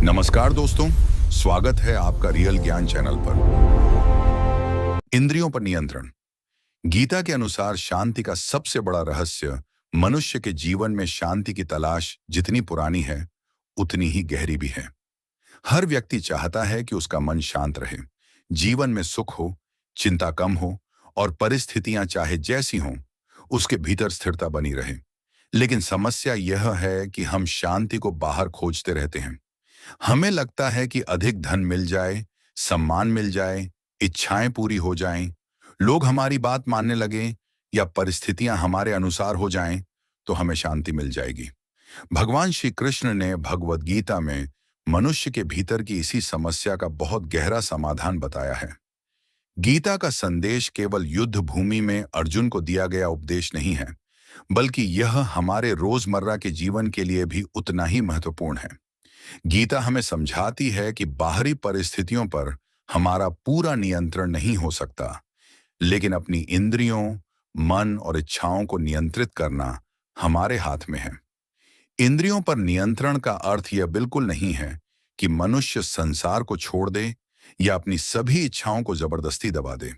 नमस्कार दोस्तों, स्वागत है आपका रियल ज्ञान चैनल पर। इंद्रियों पर नियंत्रण। गीता के अनुसार शांति का सबसे बड़ा रहस्य मनुष्य के जीवन में शांति की तलाश जितनी पुरानी है उतनी ही गहरी भी है। हर व्यक्ति चाहता है कि उसका मन शांत रहे, जीवन में सुख हो, चिंता कम हो और परिस्थितियां चाहे जैसी हों उसके भीतर स्थिरता बनी रहे। लेकिन समस्या यह है कि हम शांति को बाहर खोजते रहते हैं। हमें लगता है कि अधिक धन मिल जाए, सम्मान मिल जाए, इच्छाएं पूरी हो जाएं, लोग हमारी बात मानने लगें या परिस्थितियां हमारे अनुसार हो जाएं, तो हमें शांति मिल जाएगी। भगवान श्री कृष्ण ने भगवद गीता में मनुष्य के भीतर की इसी समस्या का बहुत गहरा समाधान बताया है। गीता का संदेश केवल युद्ध भूमि में अर्जुन को दिया गया उपदेश नहीं है, बल्कि यह हमारे रोजमर्रा के जीवन के लिए भी उतना ही महत्वपूर्ण है। गीता हमें समझाती है कि बाहरी परिस्थितियों पर हमारा पूरा नियंत्रण नहीं हो सकता, लेकिन अपनी इंद्रियों, मन और इच्छाओं को नियंत्रित करना हमारे हाथ में है। इंद्रियों पर नियंत्रण का अर्थ यह बिल्कुल नहीं है कि मनुष्य संसार को छोड़ दे या अपनी सभी इच्छाओं को जबरदस्ती दबा दे।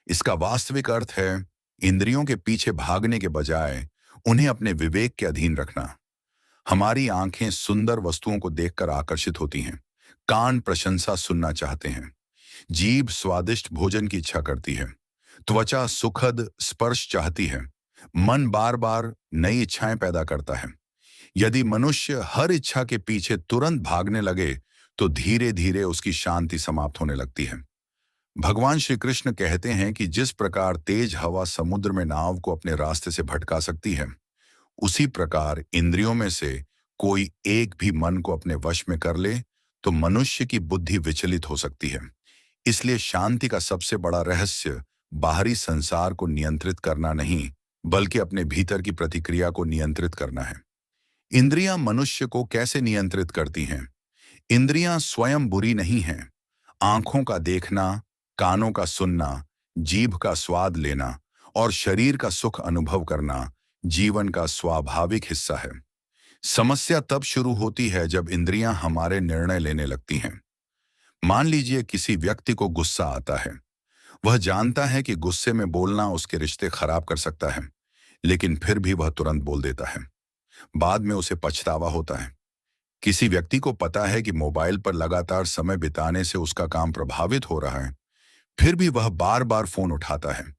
इसका वास्तविक अर्थ है इंद्रियों के पीछे भागने के बजाय उन्हें अपने विवेक के अधीन रखना। हमारी आंखें सुंदर वस्तुओं को देखकर आकर्षित होती हैं, कान प्रशंसा सुनना चाहते हैं, जीभ स्वादिष्ट भोजन की इच्छा करती है, त्वचा सुखद स्पर्श चाहती है, मन बार बार नई इच्छाएं पैदा करता है। यदि मनुष्य हर इच्छा के पीछे तुरंत भागने लगे तो धीरे धीरे उसकी शांति समाप्त होने लगती है। भगवान श्री कृष्ण कहते हैं कि जिस प्रकार तेज हवा समुद्र में नाव को अपने रास्ते से भटका सकती है, उसी प्रकार इंद्रियों में से कोई एक भी मन को अपने वश में कर ले तो मनुष्य की बुद्धि विचलित हो सकती है। इसलिए शांति का सबसे बड़ा रहस्य बाहरी संसार को नियंत्रित करना नहीं, बल्कि अपने भीतर की प्रतिक्रिया को नियंत्रित करना है। इंद्रियां मनुष्य को कैसे नियंत्रित करती हैं? इंद्रियां स्वयं बुरी नहीं हैं। आंखों का देखना, कानों का सुनना, जीभ का स्वाद लेना और शरीर का सुख अनुभव करना जीवन का स्वाभाविक हिस्सा है। समस्या तब शुरू होती है जब इंद्रियां हमारे निर्णय लेने लगती हैं। मान लीजिए किसी व्यक्ति को गुस्सा आता है। वह जानता है कि गुस्से में बोलना उसके रिश्ते खराब कर सकता है, लेकिन फिर भी वह तुरंत बोल देता है। बाद में उसे पछतावा होता है। किसी व्यक्ति को पता है कि मोबाइल पर लगातार समय बिताने से उसका काम प्रभावित हो रहा है, फिर भी वह बार बार फोन उठाता है।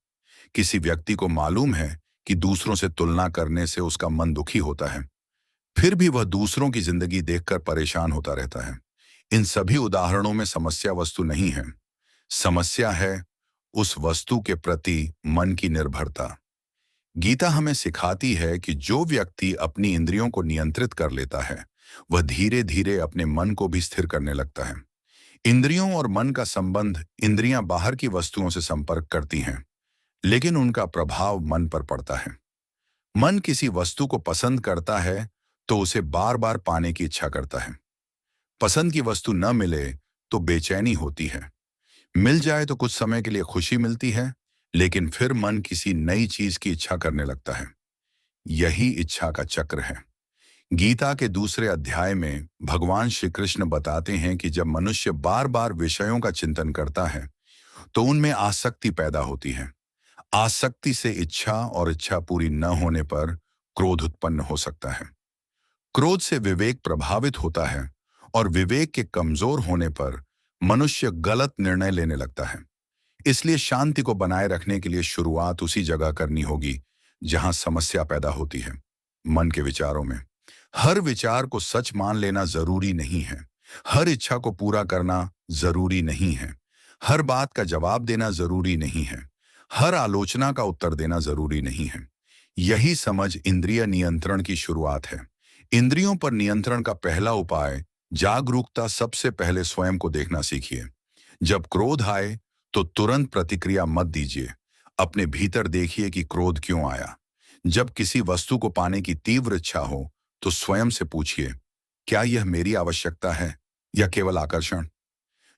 किसी व्यक्ति को मालूम है कि दूसरों से तुलना करने से उसका मन दुखी होता है, फिर भी वह दूसरों की जिंदगी देखकर परेशान होता रहता है। इन सभी उदाहरणों में समस्या वस्तु नहीं है, समस्या है उस वस्तु के प्रति मन की निर्भरता। गीता हमें सिखाती है कि जो व्यक्ति अपनी इंद्रियों को नियंत्रित कर लेता है, वह धीरे धीरे अपने मन को भी स्थिर करने लगता है। इंद्रियों और मन का संबंध, इंद्रियां बाहर की वस्तुओं से संपर्क करती हैं, लेकिन उनका प्रभाव मन पर पड़ता है। मन किसी वस्तु को पसंद करता है तो उसे बार बार पाने की इच्छा करता है। पसंद की वस्तु न मिले तो बेचैनी होती है। मिल जाए तो कुछ समय के लिए खुशी मिलती है, लेकिन फिर मन किसी नई चीज की इच्छा करने लगता है। यही इच्छा का चक्र है। गीता के दूसरे अध्याय में भगवान श्री कृष्ण बताते हैं कि जब मनुष्य बार बार विषयों का चिंतन करता है तो उनमें आसक्ति पैदा होती है। आसक्ति से इच्छा और इच्छा पूरी न होने पर क्रोध उत्पन्न हो सकता है। क्रोध से विवेक प्रभावित होता है और विवेक के कमजोर होने पर मनुष्य गलत निर्णय लेने लगता है। इसलिए शांति को बनाए रखने के लिए शुरुआत उसी जगह करनी होगी जहां समस्या पैदा होती है, मन के विचारों में। हर विचार को सच मान लेना जरूरी नहीं है। हर इच्छा को पूरा करना जरूरी नहीं है। हर बात का जवाब देना जरूरी नहीं है। हर आलोचना का उत्तर देना जरूरी नहीं है। यही समझ इंद्रिय नियंत्रण की शुरुआत है। इंद्रियों पर नियंत्रण का पहला उपाय जागरूकता। सबसे पहले स्वयं को देखना सीखिए। जब क्रोध आए तो तुरंत प्रतिक्रिया मत दीजिए। अपने भीतर देखिए कि क्रोध क्यों आया। जब किसी वस्तु को पाने की तीव्र इच्छा हो तो स्वयं से पूछिए, क्या यह मेरी आवश्यकता है या केवल आकर्षण?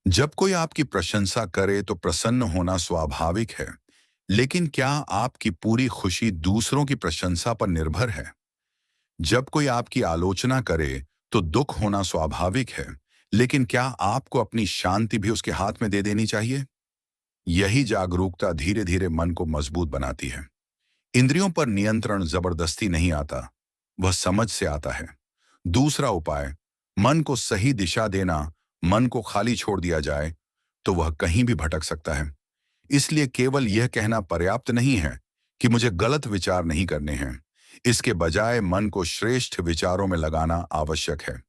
जब कोई आपकी प्रशंसा करे तो प्रसन्न होना स्वाभाविक है, लेकिन क्या आपकी पूरी खुशी दूसरों की प्रशंसा पर निर्भर है? जब कोई आपकी आलोचना करे तो दुख होना स्वाभाविक है, लेकिन क्या आपको अपनी शांति भी उसके हाथ में दे देनी चाहिए? यही जागरूकता धीरे धीरे मन को मजबूत बनाती है। इंद्रियों पर नियंत्रण जबरदस्ती नहीं आता, वह समझ से आता है। दूसरा उपाय, मन को सही दिशा देना। मन को खाली छोड़ दिया जाए तो वह कहीं भी भटक सकता है। इसलिए केवल यह कहना पर्याप्त नहीं है कि मुझे गलत विचार नहीं करने हैं। इसके बजाय मन को श्रेष्ठ विचारों में लगाना आवश्यक है।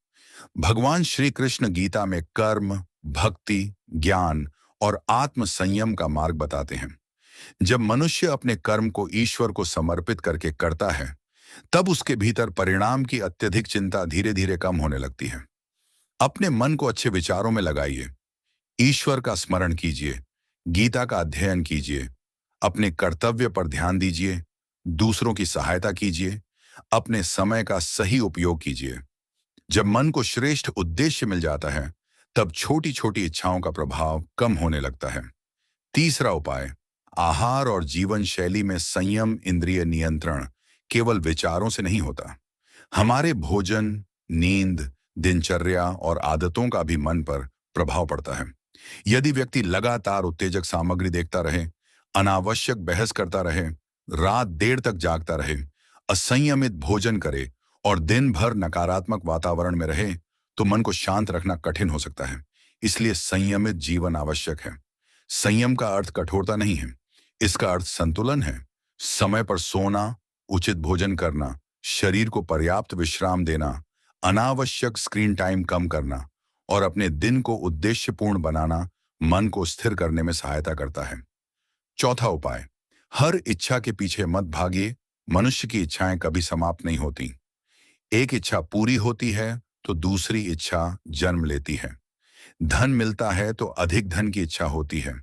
भगवान श्री कृष्ण गीता में कर्म, भक्ति, ज्ञान और आत्म संयम का मार्ग बताते हैं। जब मनुष्य अपने कर्म को ईश्वर को समर्पित करके करता है, तब उसके भीतर परिणाम की अत्यधिक चिंता धीरे धीरे कम होने लगती है। अपने मन को अच्छे विचारों में लगाइए, ईश्वर का स्मरण कीजिए, गीता का अध्ययन कीजिए, अपने कर्तव्य पर ध्यान दीजिए, दूसरों की सहायता कीजिए, अपने समय का सही उपयोग कीजिए। जब मन को श्रेष्ठ उद्देश्य मिल जाता है, तब छोटी छोटी इच्छाओं का प्रभाव कम होने लगता है। तीसरा उपाय, आहार और जीवन शैली में संयम। इंद्रिय नियंत्रण केवल विचारों से नहीं होता। हमारे भोजन, नींद, दिनचर्या और आदतों का भी मन पर प्रभाव पड़ता है। यदि व्यक्ति लगातार उत्तेजक सामग्री देखता रहे, अनावश्यक बहस करता रहे, रात देर तक जागता रहे, असंयमित भोजन करे और दिन भर नकारात्मक वातावरण में रहे, तो मन को शांत रखना कठिन हो सकता है। इसलिए संयमित जीवन आवश्यक है। संयम का अर्थ कठोरता नहीं है, इसका अर्थ संतुलन है। समय पर सोना, उचित भोजन करना, शरीर को पर्याप्त विश्राम देना, अनावश्यक स्क्रीन टाइम कम करना और अपने दिन को उद्देश्यपूर्ण बनाना मन को स्थिर करने में सहायता करता है। चौथा उपाय, हर इच्छा के पीछे मत भागिए। मनुष्य की इच्छाएं कभी समाप्त नहीं होती। एक इच्छा पूरी होती है तो दूसरी इच्छा जन्म लेती है। धन मिलता है तो अधिक धन की इच्छा होती है।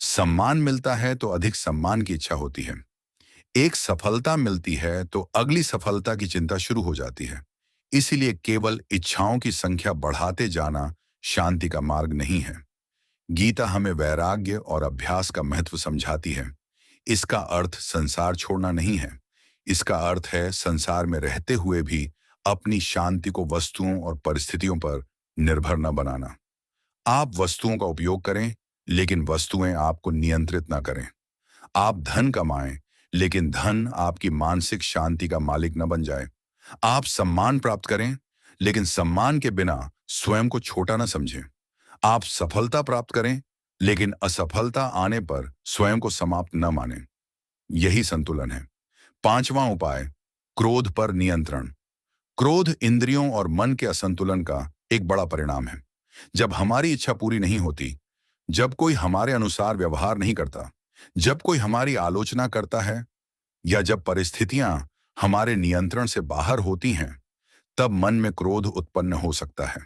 सम्मान मिलता है तो अधिक सम्मान की इच्छा होती है। एक सफलता मिलती है तो अगली सफलता की चिंता शुरू हो जाती है। इसीलिए केवल इच्छाओं की संख्या बढ़ाते जाना शांति का मार्ग नहीं है। गीता हमें वैराग्य और अभ्यास का महत्व समझाती है। इसका अर्थ संसार छोड़ना नहीं है। इसका अर्थ है संसार में रहते हुए भी अपनी शांति को वस्तुओं और परिस्थितियों पर निर्भर न बनाना। आप वस्तुओं का उपयोग करें, लेकिन वस्तुएं आपको नियंत्रित न करें। आप धन कमाएं, लेकिन धन आपकी मानसिक शांति का मालिक न बन जाए। आप सम्मान प्राप्त करें, लेकिन सम्मान के बिना स्वयं को छोटा न समझें। आप सफलता प्राप्त करें, लेकिन असफलता आने पर स्वयं को समाप्त न मानें। यही संतुलन है। पांचवां उपाय, क्रोध पर नियंत्रण। क्रोध इंद्रियों और मन के असंतुलन का एक बड़ा परिणाम है। जब हमारी इच्छा पूरी नहीं होती, जब कोई हमारे अनुसार व्यवहार नहीं करता, जब कोई हमारी आलोचना करता है या जब परिस्थितियां हमारे नियंत्रण से बाहर होती हैं, तब मन में क्रोध उत्पन्न हो सकता है।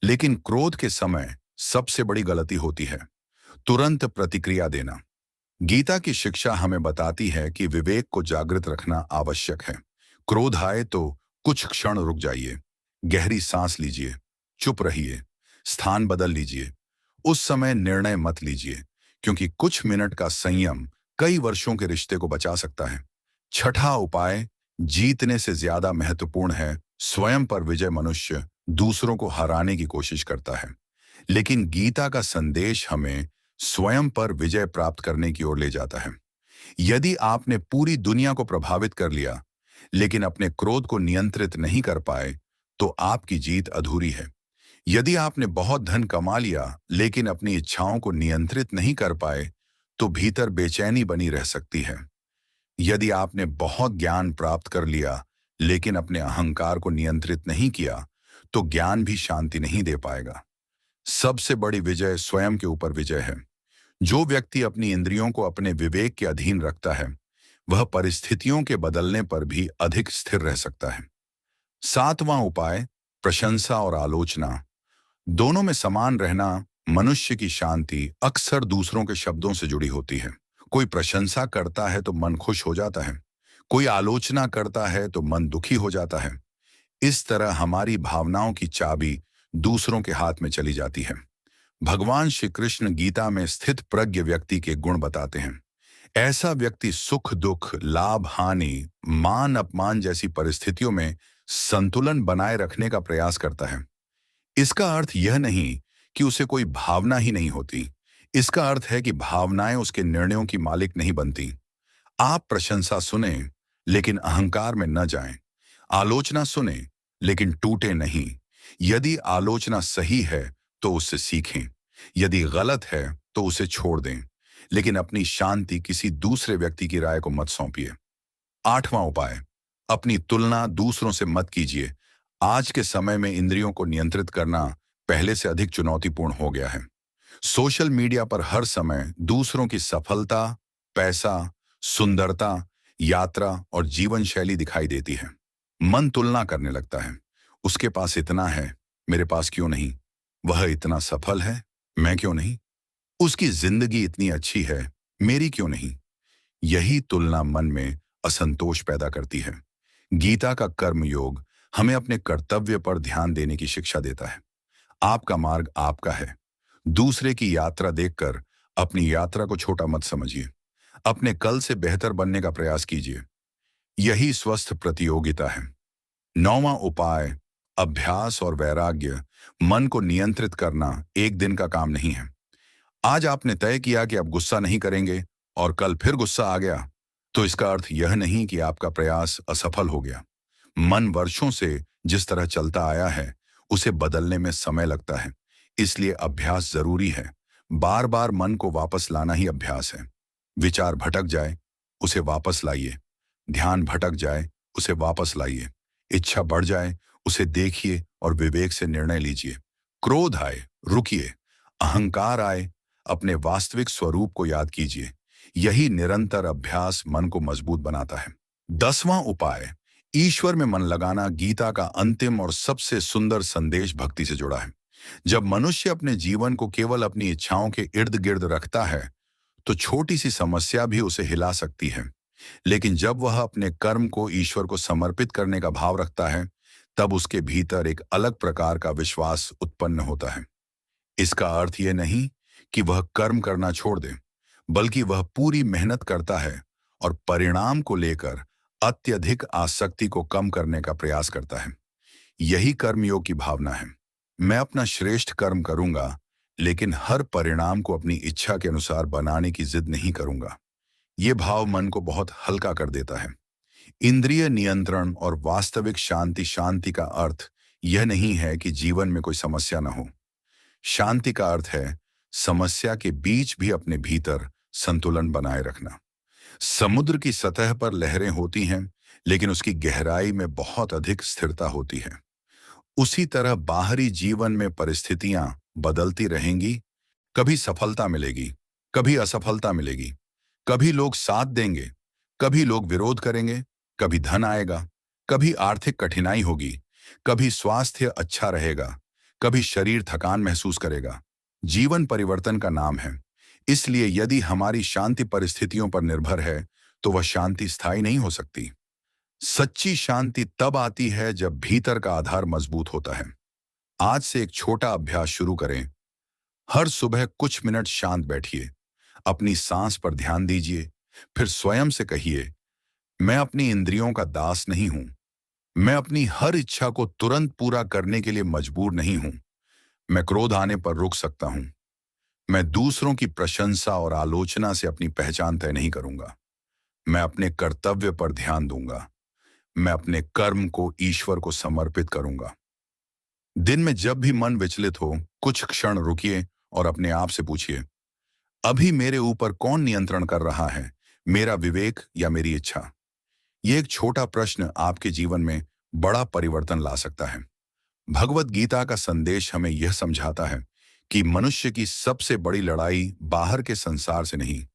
लेकिन क्रोध के समय सबसे बड़ी गलती होती है तुरंत प्रतिक्रिया देना। गीता की शिक्षा हमें बताती है कि विवेक को जागृत रखना आवश्यक है। क्रोध आए तो कुछ क्षण रुक जाइए, गहरी सांस लीजिए, चुप रहिए, स्थान बदल लीजिए। उस समय निर्णय मत लीजिए, क्योंकि कुछ मिनट का संयम कई वर्षों के रिश्ते को बचा सकता है। छठा उपाय, जीतने से ज्यादा महत्वपूर्ण है स्वयं पर विजय। मनुष्य दूसरों को हराने की कोशिश करता है, लेकिन गीता का संदेश हमें स्वयं पर विजय प्राप्त करने की ओर ले जाता है। यदि आपने पूरी दुनिया को प्रभावित कर लिया, लेकिन अपने क्रोध को नियंत्रित नहीं कर पाए, तो आपकी जीत अधूरी है। यदि आपने बहुत धन कमा लिया, लेकिन अपनी इच्छाओं को नियंत्रित नहीं कर पाए, तो भीतर बेचैनी बनी रह सकती है। यदि आपने बहुत ज्ञान प्राप्त कर लिया, लेकिन अपने अहंकार को नियंत्रित नहीं किया, तो ज्ञान भी शांति नहीं दे पाएगा। सबसे बड़ी विजय स्वयं के ऊपर विजय है। जो व्यक्ति अपनी इंद्रियों को अपने विवेक के अधीन रखता है, वह परिस्थितियों के बदलने पर भी अधिक स्थिर रह सकता है। सातवां उपाय, प्रशंसा और आलोचना दोनों में समान रहना। मनुष्य की शांति अक्सर दूसरों के शब्दों से जुड़ी होती है। कोई प्रशंसा करता है तो मन खुश हो जाता है, कोई आलोचना करता है तो मन दुखी हो जाता है। इस तरह हमारी भावनाओं की चाबी दूसरों के हाथ में चली जाती है। भगवान श्री कृष्ण गीता में स्थित प्रज्ञ व्यक्ति के गुण बताते हैं। ऐसा व्यक्ति सुख दुख, लाभ हानि, मान अपमान जैसी परिस्थितियों में संतुलन बनाए रखने का प्रयास करता है। इसका अर्थ यह नहीं कि उसे कोई भावना ही नहीं होती। इसका अर्थ है कि भावनाएं उसके निर्णयों की मालिक नहीं बनती। आप प्रशंसा सुने, लेकिन अहंकार में न जाएं। आलोचना सुने, लेकिन टूटे नहीं। यदि आलोचना सही है तो उससे सीखें। यदि गलत है तो उसे छोड़ दें। लेकिन अपनी शांति किसी दूसरे व्यक्ति की राय को मत सौंपिए। 8वां उपाय, अपनी तुलना दूसरों से मत कीजिए। आज के समय में इंद्रियों को नियंत्रित करना पहले से अधिक चुनौतीपूर्ण हो गया है। सोशल मीडिया पर हर समय दूसरों की सफलता, पैसा, सुंदरता, यात्रा और जीवन शैली दिखाई देती है। मन तुलना करने लगता है। उसके पास इतना है, मेरे पास क्यों नहीं? वह इतना सफल है, मैं क्यों नहीं? उसकी जिंदगी इतनी अच्छी है, मेरी क्यों नहीं? यही तुलना मन में असंतोष पैदा करती है। गीता का कर्म योग हमें अपने कर्तव्य पर ध्यान देने की शिक्षा देता है। आपका मार्ग आपका है। दूसरे की यात्रा देखकर अपनी यात्रा को छोटा मत समझिए। अपने कल से बेहतर बनने का प्रयास कीजिए। यही स्वस्थ प्रतियोगिता है। 9वां उपाय, अभ्यास और वैराग्य। मन को नियंत्रित करना एक दिन का काम नहीं है। आज आपने तय किया कि अब गुस्सा नहीं करेंगे और कल फिर गुस्सा आ गया, तो इसका अर्थ यह नहीं कि आपका प्रयास असफल हो गया। मन वर्षों से जिस तरह चलता आया है, उसे बदलने में समय लगता है। इसलिए अभ्यास जरूरी है। बार बार मन को वापस लाना ही अभ्यास है। विचार भटक जाए, उसे वापस लाइए। ध्यान भटक जाए, उसे वापस लाइए। इच्छा बढ़ जाए, उसे देखिए और विवेक से निर्णय लीजिए। क्रोध आए, रुकिए। अहंकार आए, अपने वास्तविक स्वरूप को याद कीजिए। यही निरंतर अभ्यास मन को मजबूत बनाता है। 10वां उपाय, ईश्वर में मन लगाना। गीता का अंतिम और सबसे सुंदर संदेश भक्ति से जुड़ा है। जब मनुष्य अपने जीवन को केवल अपनी इच्छाओं के इर्द गिर्द रखता है, तो छोटी सी समस्या भी उसे हिला सकती है। लेकिन जब वह अपने कर्म को ईश्वर को समर्पित करने का भाव रखता है, तब उसके भीतर एक अलग प्रकार का विश्वास उत्पन्न होता है। इसका अर्थ यह नहीं कि वह कर्म करना छोड़ दे, बल्कि वह पूरी मेहनत करता है और परिणाम को लेकर अत्यधिक आसक्ति को कम करने का प्रयास करता है। यही कर्मयोग की भावना है। मैं अपना श्रेष्ठ कर्म करूंगा, लेकिन हर परिणाम को अपनी इच्छा के अनुसार बनाने की जिद नहीं करूंगा। ये भाव मन को बहुत हल्का कर देता है। इंद्रिय नियंत्रण और वास्तविक शांति। शांति का अर्थ यह नहीं है कि जीवन में कोई समस्या न हो। शांति का अर्थ है समस्या के बीच भी अपने भीतर संतुलन बनाए रखना। समुद्र की सतह पर लहरें होती हैं, लेकिन उसकी गहराई में बहुत अधिक स्थिरता होती है। उसी तरह बाहरी जीवन में परिस्थितियां बदलती रहेंगी। कभी सफलता मिलेगी, कभी असफलता मिलेगी। कभी लोग साथ देंगे, कभी लोग विरोध करेंगे। कभी धन आएगा, कभी आर्थिक कठिनाई होगी। कभी स्वास्थ्य अच्छा रहेगा, कभी शरीर थकान महसूस करेगा। जीवन परिवर्तन का नाम है। इसलिए यदि हमारी शांति परिस्थितियों पर निर्भर है, तो वह शांति स्थायी नहीं हो सकती। सच्ची शांति तब आती है जब भीतर का आधार मजबूत होता है। आज से एक छोटा अभ्यास शुरू करें। हर सुबह कुछ मिनट शांत बैठिए। अपनी सांस पर ध्यान दीजिए। फिर स्वयं से कहिए, मैं अपनी इंद्रियों का दास नहीं हूं। मैं अपनी हर इच्छा को तुरंत पूरा करने के लिए मजबूर नहीं हूं। मैं क्रोध आने पर रुक सकता हूं। मैं दूसरों की प्रशंसा और आलोचना से अपनी पहचान तय नहीं करूंगा। मैं अपने कर्तव्य पर ध्यान दूंगा। मैं अपने कर्म को ईश्वर को समर्पित करूंगा। दिन में जब भी मन विचलित हो, कुछ क्षण रुकिए और अपने आप से पूछिए, अभी मेरे ऊपर कौन नियंत्रण कर रहा है, मेरा विवेक या मेरी इच्छा? यह एक छोटा प्रश्न आपके जीवन में बड़ा परिवर्तन ला सकता है। भगवत गीता का संदेश हमें यह समझाता है कि मनुष्य की सबसे बड़ी लड़ाई बाहर के संसार से नहीं,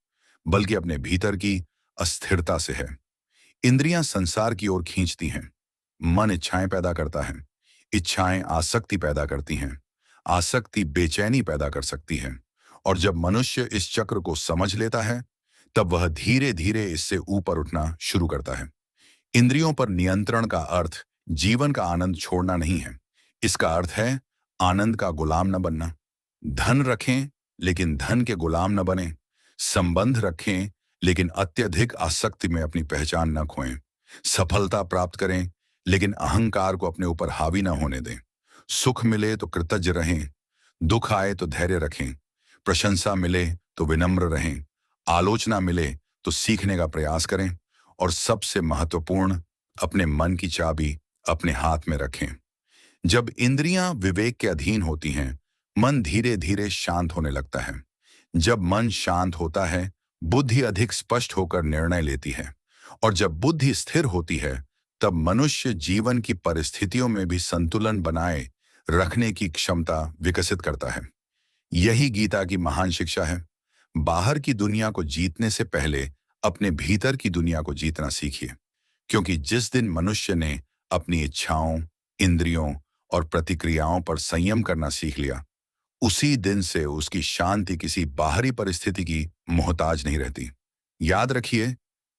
बल्कि अपने भीतर की अस्थिरता से है। इंद्रियां संसार की ओर खींचती हैं। मन इच्छाएं पैदा करता है। इच्छाएं आसक्ति पैदा करती हैं। आसक्ति बेचैनी पैदा कर सकती है। और जब मनुष्य इस चक्र को समझ लेता है, तब वह धीरे धीरे इससे ऊपर उठना शुरू करता है। इंद्रियों पर नियंत्रण का अर्थ जीवन का आनंद छोड़ना नहीं है। इसका अर्थ है आनंद का गुलाम न बनना। धन रखें, लेकिन धन के गुलाम न बने। संबंध रखें, लेकिन अत्यधिक आसक्ति में अपनी पहचान न खोएं। सफलता प्राप्त करें, लेकिन अहंकार को अपने ऊपर हावी न होने दें। सुख मिले तो कृतज्ञ रहें, दुख आए तो धैर्य रखें, प्रशंसा मिले तो विनम्र रहें, आलोचना मिले तो सीखने का प्रयास करें और सबसे महत्वपूर्ण, अपने मन की चाबी अपने हाथ में रखें। जब इंद्रियां विवेक के अधीन होती हैं, मन धीरे धीरे शांत होने लगता है। जब मन शांत होता है, बुद्धि अधिक स्पष्ट होकर निर्णय लेती है, और जब बुद्धि स्थिर होती है, तब मनुष्य जीवन की परिस्थितियों में भी संतुलन बनाए रखने की क्षमता विकसित करता है। यही गीता की महान शिक्षा है। बाहर की दुनिया को जीतने से पहले अपने भीतर की दुनिया को जीतना सीखिए, क्योंकि जिस दिन मनुष्य ने अपनी इच्छाओं, इंद्रियों और प्रतिक्रियाओं पर संयम करना सीख लिया, उसी दिन से उसकी शांति किसी बाहरी परिस्थिति की मोहताज नहीं रहती। याद रखिए,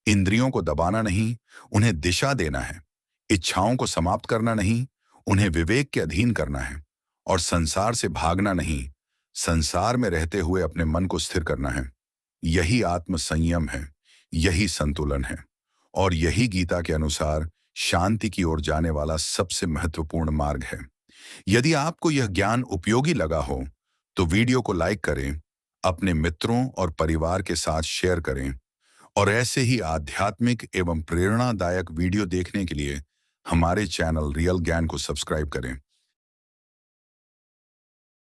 इंद्रियों को दबाना नहीं, उन्हें दिशा देना है। इच्छाओं को समाप्त करना नहीं, उन्हें विवेक के अधीन करना है। और संसार से भागना नहीं, संसार में रहते हुए अपने मन को स्थिर करना है। यही आत्म संयम है, यही संतुलन है, और यही गीता के अनुसार शांति की ओर जाने वाला सबसे महत्वपूर्ण मार्ग है। यदि आपको यह ज्ञान उपयोगी लगा हो, तो वीडियो को लाइक करें, अपने मित्रों और परिवार के साथ शेयर करें, और ऐसे ही आध्यात्मिक एवं प्रेरणादायक वीडियो देखने के लिए हमारे चैनल रियल ज्ञान को सब्सक्राइब करें।